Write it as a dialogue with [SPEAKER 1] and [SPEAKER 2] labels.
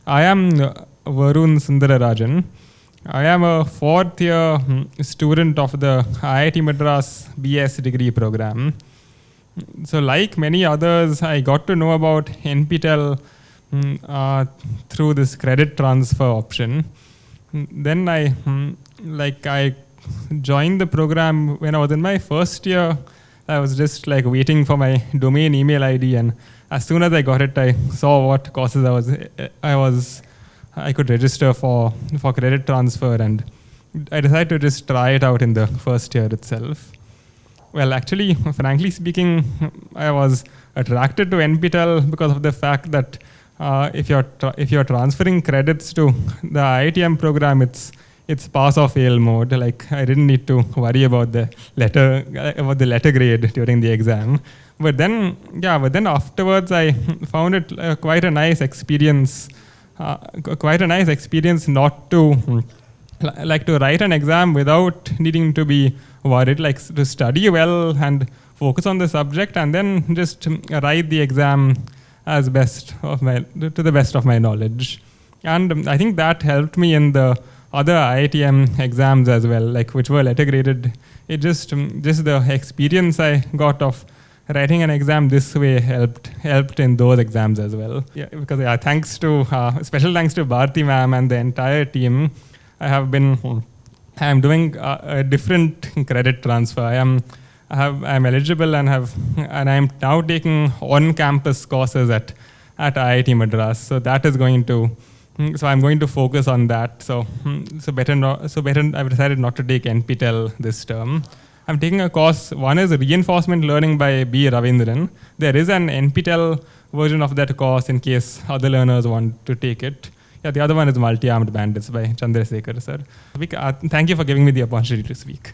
[SPEAKER 1] I am Varun Sundararajan. I am a fourth year student of the IIT Madras BS degree program. So like many others, I got to know about NPTEL through this credit transfer option. Then I joined the program when I was in my first year. I was just like waiting for my domain email ID, and as soon as I got it, I saw what courses I could register for credit transfer, and I decided to just try it out in the first year itself. Well, actually, frankly speaking, I was attracted to NPTEL because of the fact that if you're transferring credits to the IITM program, it's pass or fail mode. Like I didn't need to worry about the letter grade during the exam. But then afterwards, I found it quite a nice experience. Not to to write an exam without needing to be worried, like to study well and focus on the subject, and then just write the exam to the best of my knowledge. And I think that helped me in the other IITM exams as well, like which were letter graded. It just the experience I got of writing an exam this way helped in those exams as well. Yeah, because special thanks to Bharti ma'am and the entire team. I'm doing a different credit transfer. I'm eligible and I'm now taking on-campus courses at IIT Madras. So that is so I'm going to focus on that. I've decided not to take NPTEL this term. I'm taking a course. One is Reinforcement Learning by B. Ravindran. There is an NPTEL version of that course in case other learners want to take it. Yeah, the other one is Multi-Armed Bandits by Chandrasekhar sir. Thank you for giving me the opportunity to speak.